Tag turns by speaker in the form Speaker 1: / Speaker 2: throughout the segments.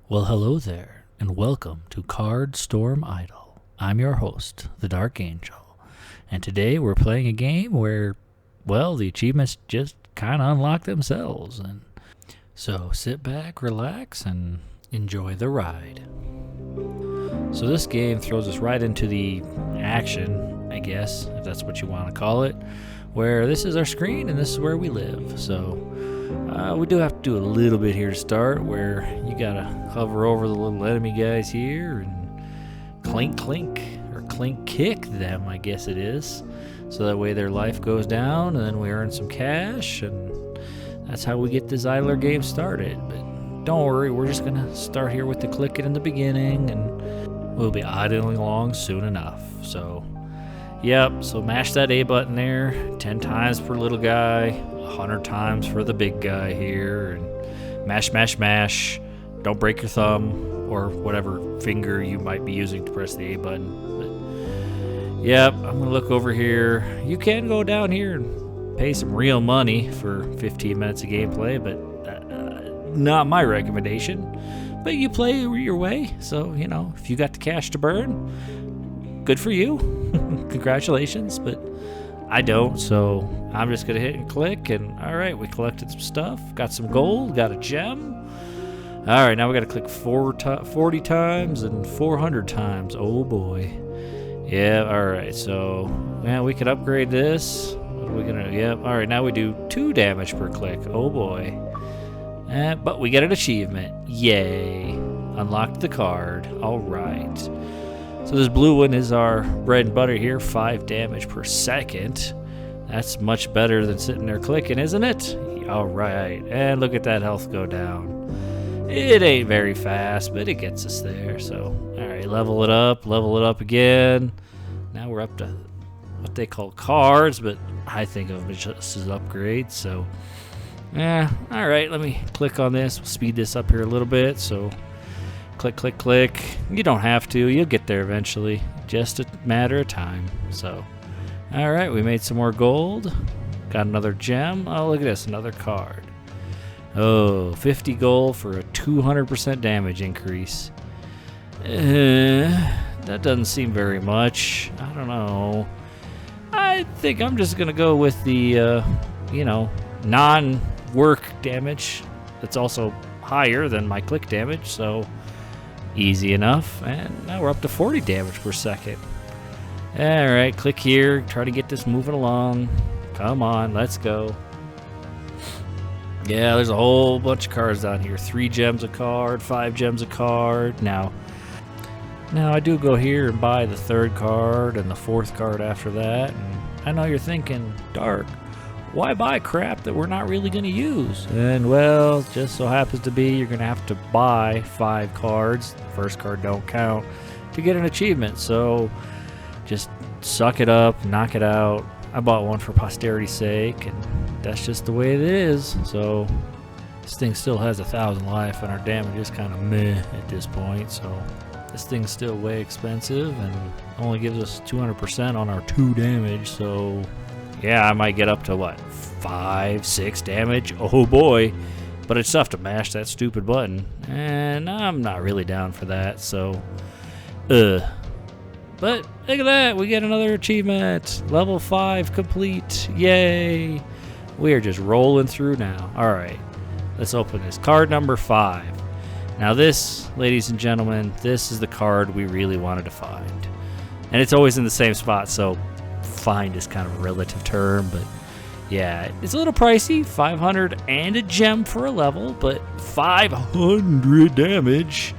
Speaker 1: Well, hello there, and welcome to Card Storm Idol. I'm your host, the Dark Angel, and today we're playing a game where, well, the achievements just kind of unlock themselves. And so sit back, relax, and enjoy the ride. So this game throws us right into the action, I guess, if that's what you want to call it, where this is our screen and this is where we live. So we do have to do a little bit here to start, where you gotta hover over the little enemy guys here and clink clink, or clink kick them, I guess it is, so that way their life goes down and then we earn some cash, and that's how we get this idler game started. But don't worry, we're just gonna start here with the clicking in the beginning and we'll be idling along soon enough. So yep, so mash that A button there 10 times per little guy, 100 times for the big guy here, and mash, mash, mash. Don't break your thumb or whatever finger you might be using to press the A button. But yep, I'm gonna look over here. You can go down here and pay some real money for 15 minutes of gameplay, but not my recommendation. But you play your way, so you know, if you got the cash to burn, good for you. Congratulations, but I don't, so I'm just gonna hit and click, and all right, we collected some stuff, got some gold, got a gem. All right, now we gotta click 40 times and 400 times. Oh boy. Yeah, all right, so man, we could upgrade this. What are we gonna, yep, all right, now we do 2 damage per click. Oh boy. But we get an achievement. Yay. Unlocked the card. All right. So this blue one is our bread and butter here, 5 damage per second. That's much better than sitting there clicking, isn't it? All right, and look at that health go down. It ain't very fast, but it gets us there. So, all right, level it up again. Now we're up to what they call cards, but I think of them just as upgrades. So, yeah, all right, let me click on this. We'll speed this up here a little bit. So, click, click, click. You don't have to. You'll get there eventually. Just a matter of time. So, all right, we made some more gold. Got another gem. Oh, look at this, another card. Oh, 50 gold for a 200% damage increase. That doesn't seem very much. I don't know. I think I'm just going to go with the, non-work damage. That's also higher than my click damage, so easy enough. And now we're up to 40 damage per second. All right, click here, try to get this moving along. Come on, let's go. Yeah, there's a whole bunch of cards down here. 3 gems a card, 5 gems a card. Now I do go here and buy the 3rd card and the 4th card after that. And I know you're thinking, Dark, why buy crap that we're not really going to use? And well, it just so happens to be you're going to have to buy 5 cards. The 1st card don't count to get an achievement. So just suck it up, knock it out. I bought one for posterity's sake, and that's just the way it is. So this thing still has 1,000 life, and our damage is kind of meh at this point. So this thing's still way expensive and only gives us 200% on our 2 damage. So yeah, I might get up to what, 5, 6 damage? Oh boy. But it's tough to mash that stupid button, and I'm not really down for that. So but look at that, we get another achievement. Level 5 complete. Yay. We are just rolling through now. All right, let's open this. Card number 5. Now this, ladies and gentlemen, this is the card we really wanted to find. And it's always in the same spot, so find is kind of a relative term, but yeah, it's a little pricey. 500 and a gem for a level, but 500 damage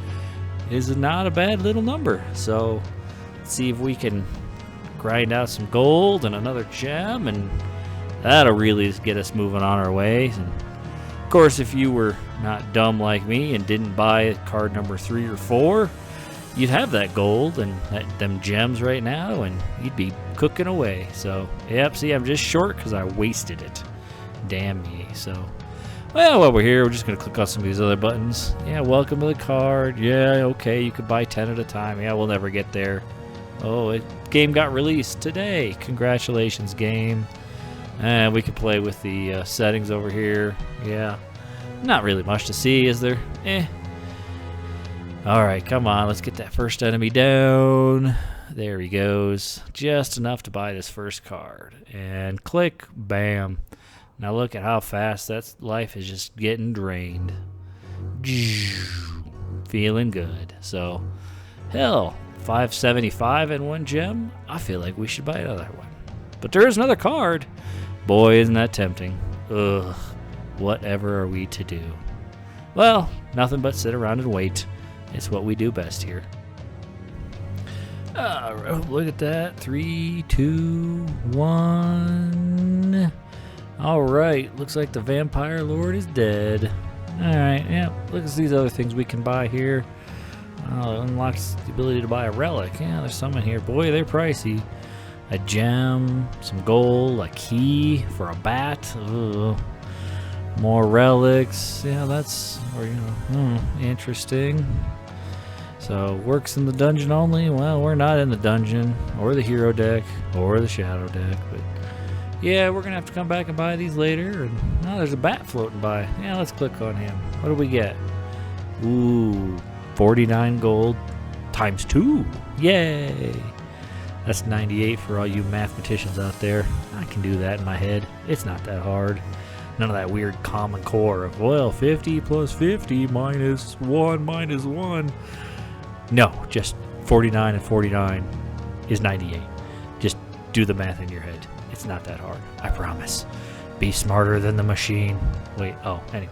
Speaker 1: is not a bad little number. So let's see if we can grind out some gold and another gem, and that'll really get us moving on our way. And of course, if you were not dumb like me and didn't buy card number 3 or 4, you'd have that gold and them gems right now, and you'd be cooking away. So, yep, see, I'm just short because I wasted it. Damn me. So, well, while we're here, we're just going to click on some of these other buttons. Yeah, welcome to the card. Yeah, okay, you could buy 10 at a time. Yeah, we'll never get there. Oh, game got released today. Congratulations, game. And we can play with the settings over here. Yeah, not really much to see, is there? Alright, come on. Let's get that first enemy down. There he goes. Just enough to buy this first card. And click. Bam. Now look at how fast that life is just getting drained. Feeling good. So, hell, 575 and 1 gem? I feel like we should buy another one. But there is another card. Boy, isn't that tempting. Ugh. Whatever are we to do? Well, nothing but sit around and wait. It's what we do best here. Look at that. 3, 2, 1. Alright, looks like the Vampire Lord is dead. Alright, yeah. Look at these other things we can buy here. It unlocks the ability to buy a relic. Yeah, there's some in here. Boy, they're pricey. A gem, some gold, a key for a bat. Ugh. More relics. Yeah, that's, interesting. So, works in the dungeon only? Well, we're not in the dungeon, or the hero deck, or the shadow deck, but yeah, we're gonna have to come back and buy these later. And there's a bat floating by. Yeah, let's click on him. What do we get? Ooh, 49 gold times 2. Yay! That's 98 for all you mathematicians out there. I can do that in my head. It's not that hard. None of that weird common core of, well, 50 plus 50 minus 1 minus 1. No, just 49 and 49 is 98. Just do the math in your head. It's not that hard. I promise. Be smarter than the machine. Wait, anyway.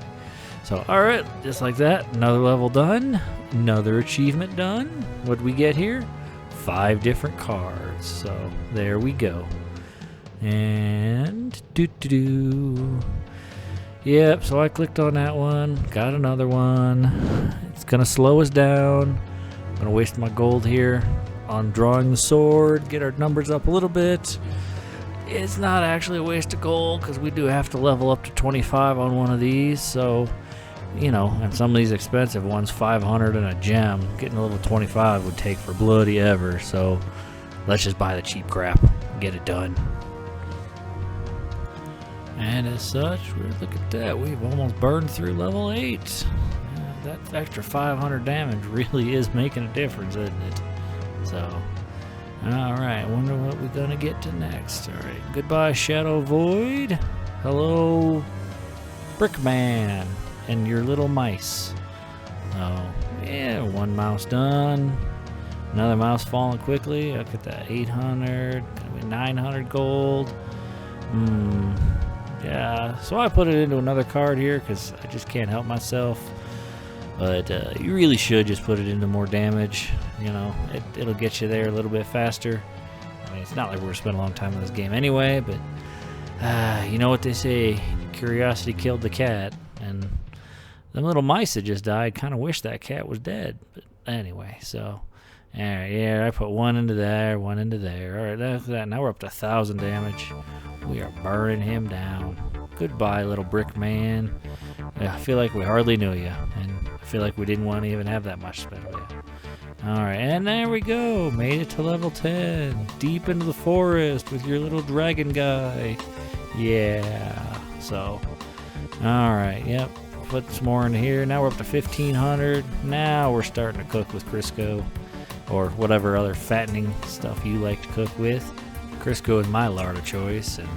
Speaker 1: So, alright, just like that. Another level done. Another achievement done. What do we get here? 5 different cards. So, there we go. And, Yep, so I clicked on that one. Got another one. It's going to slow us down. I'm going to waste my gold here on drawing the sword. Get our numbers up a little bit. It's not actually a waste of gold because we do have to level up to 25 on one of these. So, and some of these expensive ones, 500 and a gem. Getting a level 25 would take for bloody ever. So, let's just buy the cheap crap and get it done. And as such, look at that. We've almost burned through level 8. That extra 500 damage really is making a difference, isn't it? So, alright, wonder what we're going to get to next. Alright, goodbye Shadow Void. Hello, Brickman and your little mice. Oh, yeah, 1 mouse done. Another mouse falling quickly. Look at that, 800, 900 gold. Yeah, so I put it into another card here because I just can't help myself. But you really should just put it into more damage. It'll get you there a little bit faster. I mean, it's not like we're going to spend a long time in this game anyway, but you know what they say, curiosity killed the cat. And them little mice that just died kind of wish that cat was dead. But anyway, so, alright, yeah, I put 1 into there, 1 into there. Alright, that's that. Now we're up to 1,000 damage. We are burning him down. Goodbye, little brick man. I feel like we hardly knew you, and I feel like we didn't want to even have that much spent with you. Alright, and there we go. Made it to level 10. Deep into the forest with your little dragon guy. Yeah. So, alright, yep. Put some more in here. Now we're up to 1,500. Now we're starting to cook with Crisco, or whatever other fattening stuff you like to cook with. Crisco is my lard of choice, and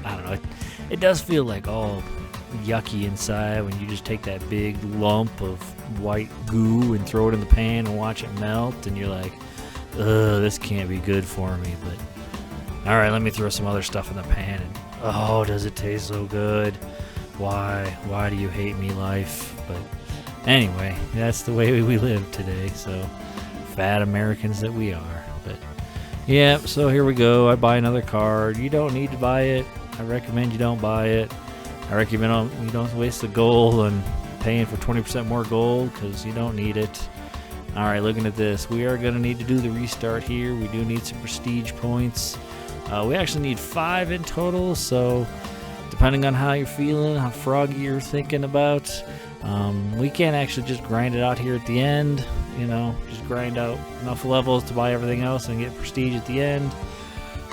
Speaker 1: I don't know, it does feel like all yucky inside when you just take that big lump of white goo and throw it in the pan and watch it melt, and you're like, ugh, this can't be good for me. But alright, let me throw some other stuff in the pan, and oh, does it taste so good? Why do you hate me, life? But anyway, that's the way we live today, so fat Americans that we are. But yeah, so here we go. I buy another card. You don't need to buy it. I recommend you don't buy it. I recommend you don't waste the gold on paying for 20% more gold because you don't need it. Alright, looking at this, we are going to need to do the restart here. We do need some prestige points. We actually need 5 in total, so depending on how you're feeling, how froggy you're thinking about, we can't actually just grind it out here at the end. Just grind out enough levels to buy everything else and get prestige at the end.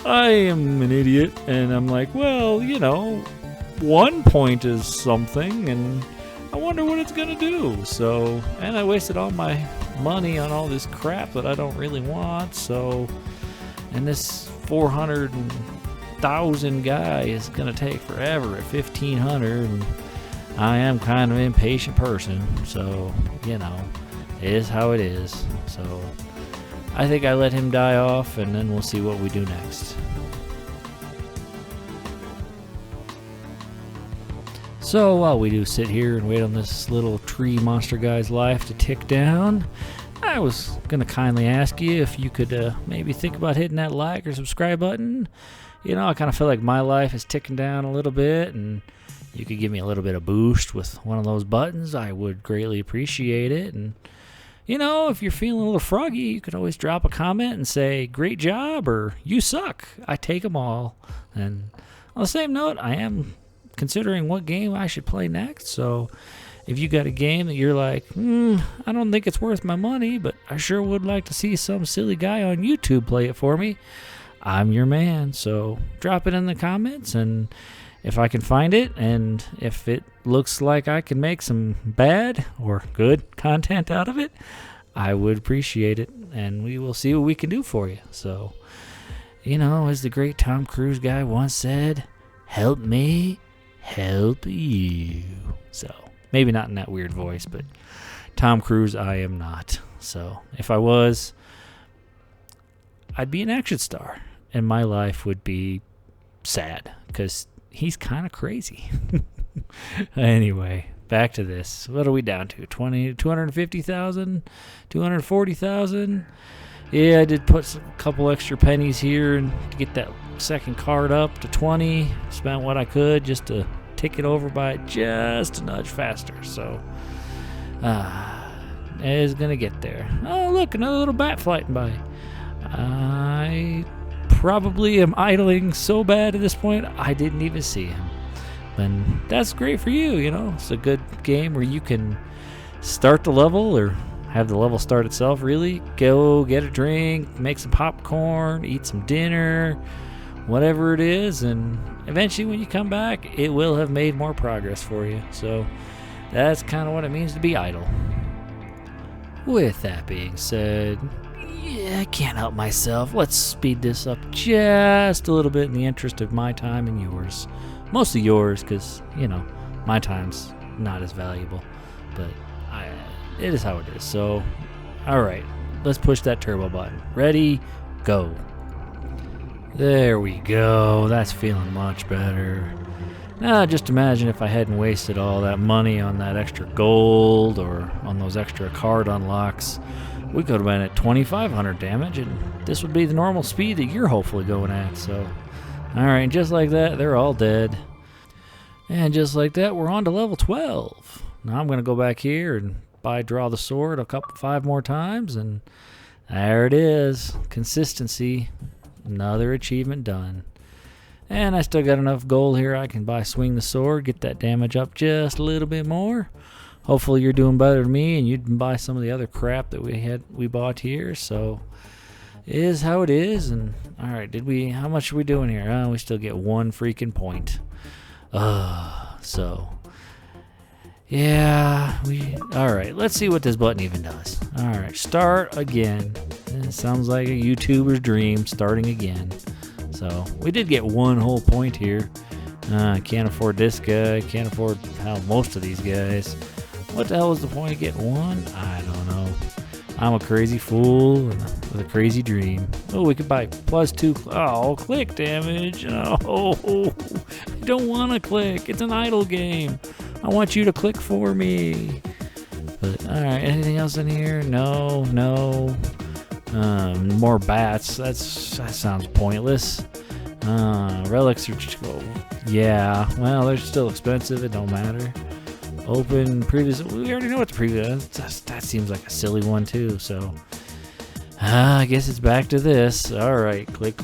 Speaker 1: I am an idiot, and I'm like, well, 1 point is something, and I wonder what it's gonna do. So, and I wasted all my money on all this crap that I don't really want. So, and this 400,000 guy is gonna take forever at 1,500, and I am kind of an impatient person. So, you know, it is how it is. So, I think I let him die off, and then we'll see what we do next. So while we do sit here and wait on this little tree monster guy's life to tick down, I was going to kindly ask you if you could maybe think about hitting that like or subscribe button. You know, I kind of feel like my life is ticking down a little bit, and you could give me a little bit of boost with one of those buttons. I would greatly appreciate it. And, you know, if you're feeling a little froggy, you could always drop a comment and say, great job, or you suck. I take them all. And on the same note, I am considering what game I should play next. So if you got a game that you're like, I don't think it's worth my money, but I sure would like to see some silly guy on YouTube play it for me, I'm your man. So drop it in the comments, and if I can find it, and if it looks like I can make some bad or good content out of it, I would appreciate it, and we will see what we can do for you. So, you know, as the great Tom Cruise guy once said, help me help you. So maybe not in that weird voice, but Tom Cruise I am not. So if I was, I'd be an action star, and my life would be sad because he's kind of crazy. Anyway, back to this. What are we down to? 250,000, 240,000. Yeah, I did put a couple extra pennies here and to get that second card up to 20. Spent what I could just to tick it over by just a nudge faster. So, it is going to get there. Oh, look, another little bat flying by. I probably am idling so bad at this point, I didn't even see him. And that's great for you, you know. It's a good game where you can start the level or have the level start itself, really. Go get a drink, make some popcorn, eat some dinner, whatever it is, and eventually when you come back, it will have made more progress for you. So that's kind of what it means to be idle. With that being said, yeah, I can't help myself. Let's speed this up just a little bit in the interest of my time and yours. Mostly yours, because, you know, my time's not as valuable, but it is how it is. So, all right, let's push that turbo button. Ready, go. There we go. That's feeling much better. Now, just imagine if I hadn't wasted all that money on that extra gold or on those extra card unlocks. We could have been at 2,500 damage, and this would be the normal speed that you're hopefully going at. So, all right, just like that, they're all dead. And just like that, we're on to level 12. Now I'm going to go back here and draw the sword 5 more times, and there it is. Consistency. Another achievement done. And I still got enough gold here. I can swing the sword, get that damage up just a little bit more. Hopefully you're doing better than me, and you can buy some of the other crap that we bought here. So it is how it is. And all right, how much are we doing here? Oh, we still get 1 freaking point. So yeah, all right, let's see what this button even does. All right, start again. It sounds like a YouTuber's dream, starting again. So we did get 1 whole point here. Can't afford this guy, can't afford most of these guys. What the hell was the point of getting 1? I don't know. I'm a crazy fool with a crazy dream. Oh, we could buy +2. Oh, click damage. Oh, I don't want to click. It's an idle game. I want you to click for me. But, all right, anything else in here? No. More bats. That sounds pointless. Relics are yeah. Well, they're still expensive. It don't matter. Open previous. We already know what the previous. That seems like a silly one too. So I guess it's back to this. All right. Click.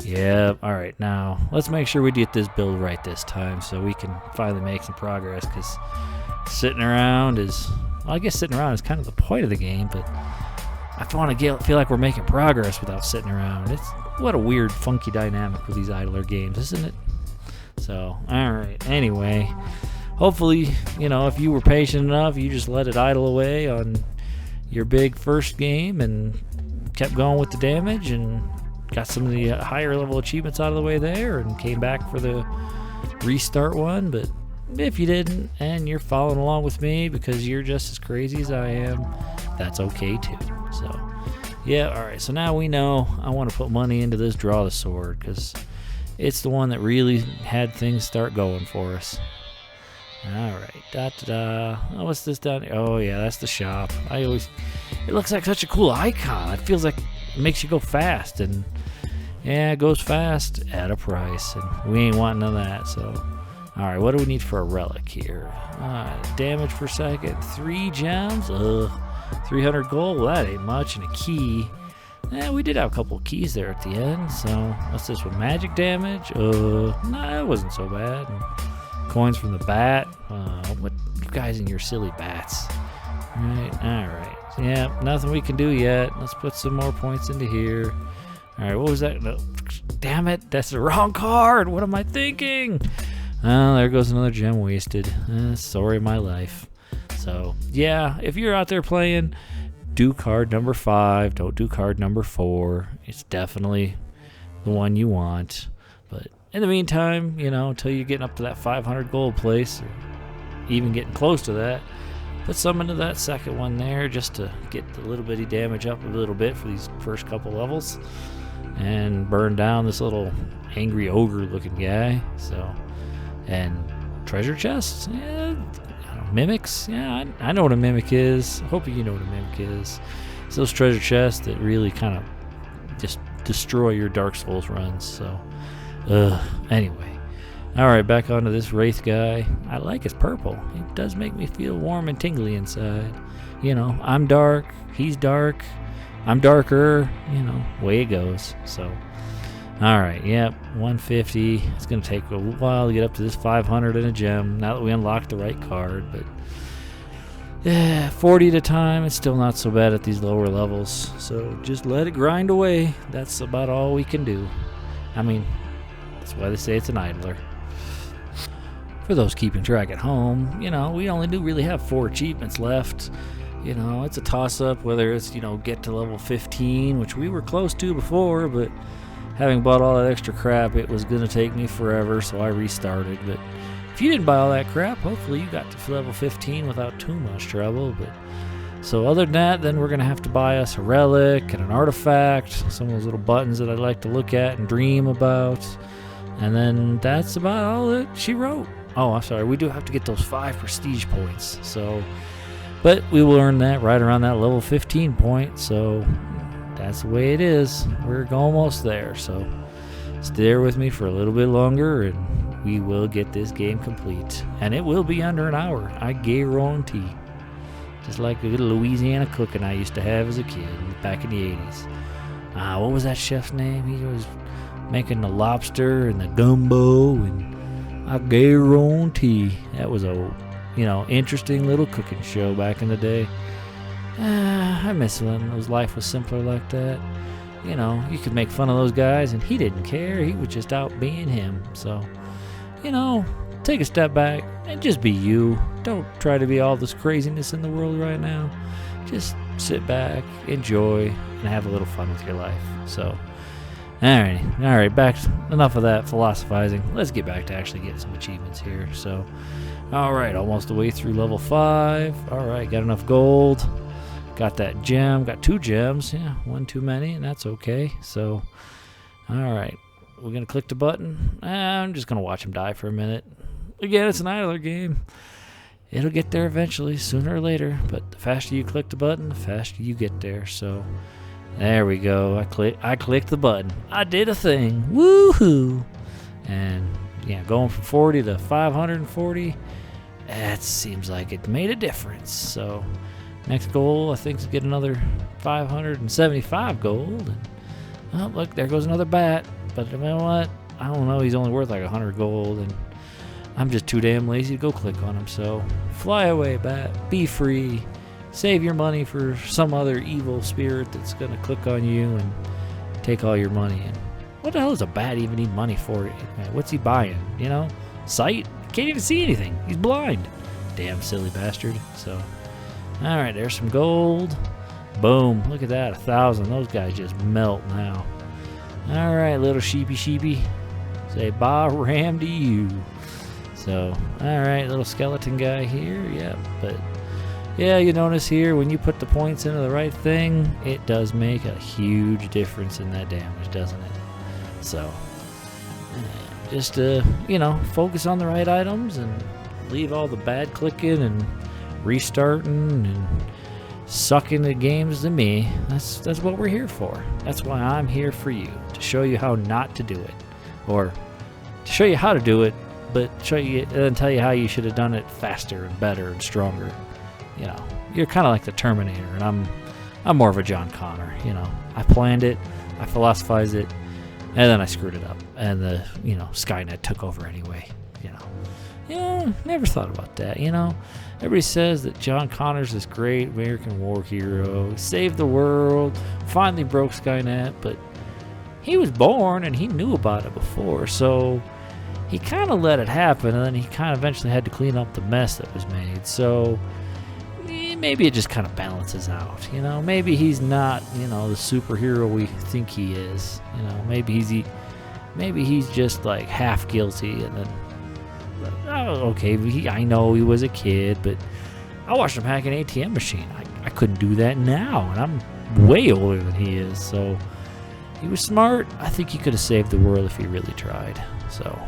Speaker 1: Yep. All right. Now let's make sure we get this build right this time, so we can finally make some progress. Because sitting around is. Well, I guess sitting around is kind of the point of the game, but I want to feel like we're making progress without sitting around. What a weird, funky dynamic with these idler games, isn't it? So, all right. Anyway, hopefully, if you were patient enough, you just let it idle away on your big first game and kept going with the damage and got some of the higher level achievements out of the way there and came back for the restart one. But if you didn't and you're following along with me because you're just as crazy as I am, that's okay too. So yeah, alright, so now we know I want to put money into this Draw the Sword because it's the one that really had things start going for us. Alright, da-da-da. Oh, what's this down here? Oh yeah, that's the shop. It looks like such a cool icon. It feels like it makes you go fast, and yeah, it goes fast at a price, and we ain't wanting none of that, so. Alright, what do we need for a relic here? Damage per second, 3 gems? 300 gold? Well, that ain't much, and a key. We did have a couple of keys there at the end, so what's this one? Magic damage? Nah, it wasn't so bad. And coins from the bat. What you guys and your silly bats? Alright. Yeah, nothing we can do yet. Let's put some more points into here. Alright, what was that? No, damn it, that's the wrong card. What am I thinking? Oh, there goes another gem wasted. Sorry, my life. So, yeah, if you're out there playing, do card number 5. Don't do card number 4. It's definitely the one you want. But in the meantime, until you're getting up to that 500 gold place, or even getting close to that, put some into that second one there just to get the little bitty damage up a little bit for these first couple levels and burn down this little angry ogre looking guy. So, and treasure chests, yeah, mimics, yeah, I know what a mimic is. Hoping you know what a mimic is. It's those treasure chests that really kind of just destroy your Dark Souls runs. So anyway, alright, back onto this Wraith guy. I like his purple. It does make me feel warm and tingly inside. I'm dark, he's dark, I'm darker, way it goes. So alright, yep, 150. It's going to take a while to get up to this 500 and a gem now that we unlocked the right card, but yeah, 40 at a time. It's still not so bad at these lower levels, so just let it grind away. That's about all we can do. I mean, that's why they say it's an idler. For those keeping track at home, we only do really have 4 achievements left. It's a toss-up whether it's, get to level 15, which we were close to before, but having bought all that extra crap, it was going to take me forever, so I restarted. But if you didn't buy all that crap, hopefully you got to level 15 without too much trouble. But so other than that, then we're going to have to buy us a relic and an artifact, some of those little buttons that I'd like to look at and dream about. And then that's about all that she wrote. Oh, I'm sorry, we do have to get those 5 prestige points. So, but we will earn that right around that level 15 point, so that's the way it is. We're almost there, so stay there with me for a little bit longer and we will get this game complete. And it will be under an hour, I guarantee. Just like a little Louisiana cooking I used to have as a kid back in the 80s. What was that chef's name? He was making the lobster and the gumbo, and I guarantee that was a interesting little cooking show back in the day. I miss when his life was simpler like that. You could make fun of those guys and he didn't care. He was just out being him. So, take a step back and just be you. Don't try to be all this craziness in the world right now. Just sit back, enjoy, and have a little fun with your life. So, alright, enough of that philosophizing. Let's get back to actually getting some achievements here. So, alright, almost the way through level 5. Alright, got enough gold. Got that gem, got 2 gems. Yeah, 1 too many, and that's okay. So, alright, we're going to click the button. I'm just going to watch him die for a minute. Again, it's an idler game. It'll get there eventually, sooner or later, but the faster you click the button, the faster you get there. So, there we go. I clicked the button. I did a thing. Woohoo! And, yeah, going from 40 to 540, that seems like it made a difference. So, next goal, I think, is to get another 575 gold. And, oh, look, there goes another bat. But you know what? I don't know. He's only worth like 100 gold. And I'm just too damn lazy to go click on him. So, fly away, bat. Be free. Save your money for some other evil spirit that's going to click on you and take all your money. And what the hell does a bat even need money for? What's he buying? Sight? can't even see anything. He's blind. Damn silly bastard. So, all right, there's some gold. Boom. Look at that, 1,000. Those guys just melt now. All right, little sheepy. Say bye, ram to you. So, all right, little skeleton guy here. Yeah, but yeah, you notice here when you put the points into the right thing, it does make a huge difference in that damage, doesn't it? So, just you know, focus on the right items and leave all the bad clicking and restarting and sucking the games to me. That's what we're here for. That's why I'm here for you, to show you how not to do it, or to show you how to do it, but show you and tell you how you should have done it faster and better and stronger. You know, you're kind of like the Terminator, and I'm more of a John Connor. You know, I planned it, I philosophized it, and then I screwed it up, and the Skynet took over anyway. You know, yeah, never thought about that. You know, everybody says that John Connor's this great American war hero, saved the world, finally broke Skynet, but he was born and he knew about it before, so he kind of let it happen, and then he kind of eventually had to clean up the mess that was made. So maybe it just kind of balances out. You know, maybe he's not, you know, the superhero we think he is. You know, maybe he's just like half guilty, and then okay, I know he was a kid, but I watched him hack an ATM machine. I couldn't do that now, and I'm way older than he is. So he was smart. I think he could have saved the world if he really tried. So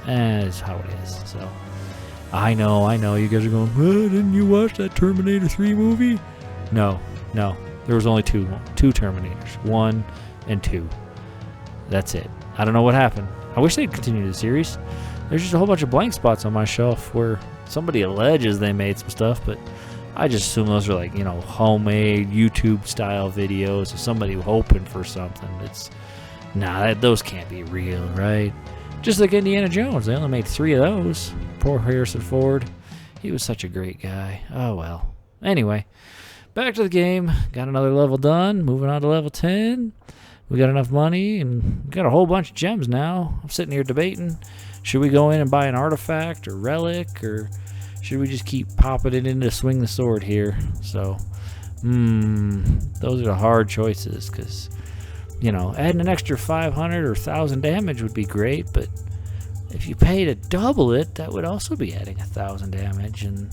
Speaker 1: that's how it is. So I know, you guys are going, didn't you watch that Terminator 3 movie? No, there was only two Terminators, 1 and 2. That's it. I don't know what happened. I wish they'd continue the series. There's just a whole bunch of blank spots on my shelf where somebody alleges they made some stuff, but I just assume those are like, you know, homemade YouTube style videos of somebody hoping for something. Those can't be real, right? Just like Indiana Jones, they only made 3 of those. Poor Harrison Ford. He was such a great guy. Oh well. Anyway, back to the game. Got another level done. Moving on to level 10. We got enough money and got a whole bunch of gems now. I'm sitting here debating. Should we go in and buy an artifact or relic, or should we just keep popping it in to swing the sword here? So, those are the hard choices, because, you know, adding an extra 500 or 1,000 damage would be great, but if you pay to double it, that would also be adding 1,000 damage. And,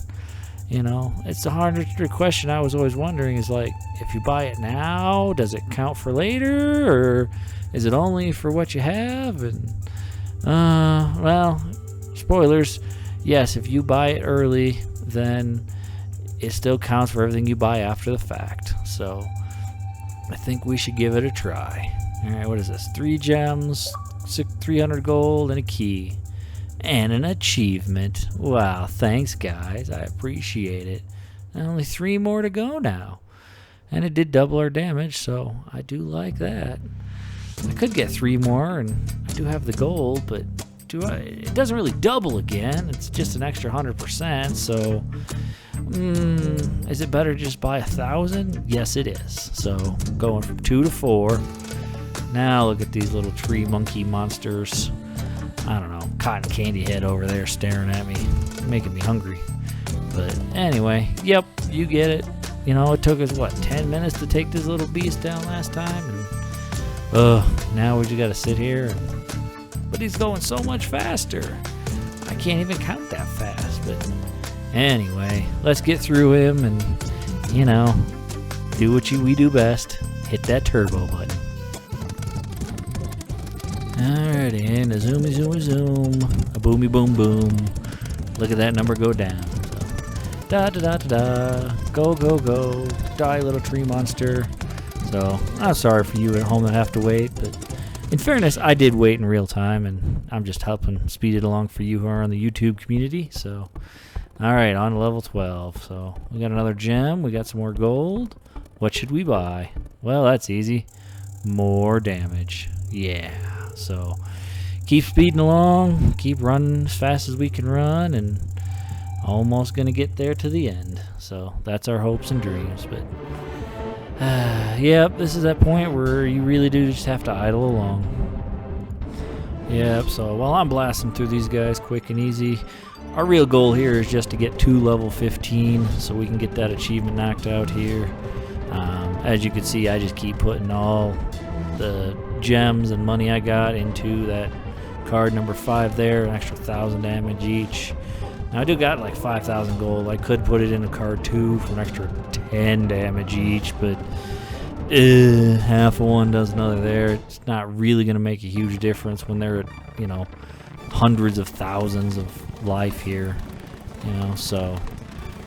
Speaker 1: you know, it's the harder question I was always wondering is, like, if you buy it now, does it count for later, or is it only for what you have? And, well, spoilers, yes, if you buy it early, then it still counts for everything you buy after the fact. So I think we should give it a try. All right, what is this? 3 gems, 300 gold, and a key, and an achievement. Wow, thanks, guys. I appreciate it. And only 3 more to go now. And it did double our damage, so I do like that. I could get 3 more, and I do have the gold, but it doesn't really double again. It's just an extra 100%, so is it better to just buy 1,000? Yes, it is. So going from 2 to 4. Now look at these little tree monkey monsters. I don't know, cotton candy head over there staring at me, making me hungry. But anyway, yep, you get it. You know, it took us, 10 minutes to take this little beast down last time? And, now we just gotta sit here. But he's going so much faster. I can't even count that fast. But anyway, let's get through him and, you know, do what we do best. Hit that turbo button. Alrighty, and a zoomy zoom, a boomy boom boom. Look at that number go down. So, da da da da da, go go go, die little tree monster. So I'm sorry for you at home that have to wait, but in fairness, I did wait in real time, and I'm just helping speed it along for you who are on the YouTube community. So, alright, on to level 12. So we got another gem, we got some more gold. What should we buy? Well, that's easy. More damage. Yeah. So keep speeding along, keep running as fast as we can run, and almost gonna get there to the end. So that's our hopes and dreams. But yep, this is that point where you really do just have to idle along. Yep, so while I'm blasting through these guys quick and easy, our real goal here is just to get to level 15 so we can get that achievement knocked out here. As you can see, I just keep putting all the gems and money I got into that card number 5 there, an extra 1,000 damage each. Now I do got like 5,000 gold. I could put it into card 2 for an extra 10 damage each, but half of one does another there. It's not really going to make a huge difference when they're at, you know, hundreds of thousands of life here, you know. So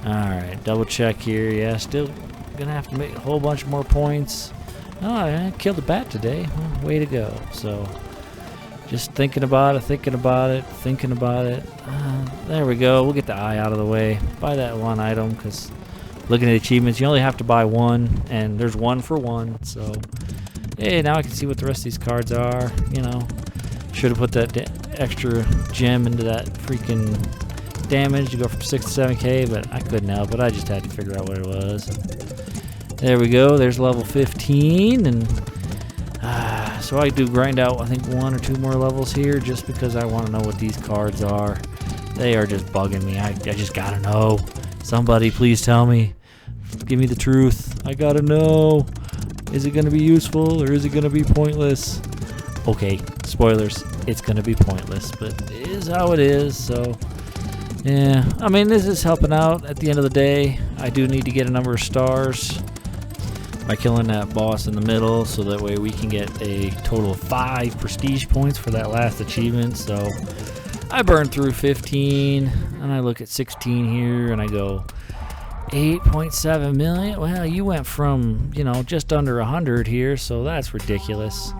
Speaker 1: alright, double check here. Yeah, still gonna have to make a whole bunch more points. Oh, I killed a bat today. Well, way to go. So just thinking about it. There we go. We'll get the eye out of the way. Buy that one item, because looking at achievements, you only have to buy one, and there's 1 for 1. So hey, now I can see what the rest of these cards are. You know, should have put that extra gem into that freaking damage to go from 6 to 7k, but I couldn't help it. I just had to figure out what it was. There we go. There's level 15, and so I do grind out, I think, 1 or 2 more levels here, just because I want to know what these cards are. They are just bugging me. I just gotta know. Somebody please tell me. Give me the truth. I gotta know. Is it gonna be useful or is it gonna be pointless? Okay, spoilers. It's gonna be pointless, but it is how it is. So yeah, I mean, this is helping out at the end of the day. I do need to get a number of stars by killing that boss in the middle, so that way we can get a total of 5 prestige points for that last achievement. So I burned through 15, and I look at 16 here, and I go 8.7 million. Well, you went from, you know, just under 100 here, so that's ridiculous.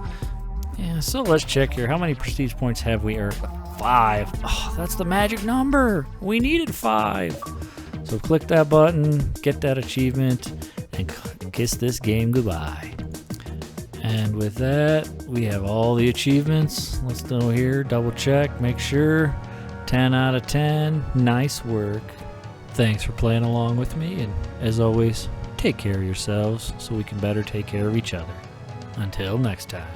Speaker 1: Yeah, so let's check here. How many prestige points have we earned? 5. Oh, that's the magic number. We needed 5. So click that button, get that achievement, and kiss this game goodbye. And with that, we have all the achievements. Let's go here, double check, make sure. 10 out of 10. Nice work. Thanks for playing along with me, and as always, take care of yourselves so we can better take care of each other. Until next time.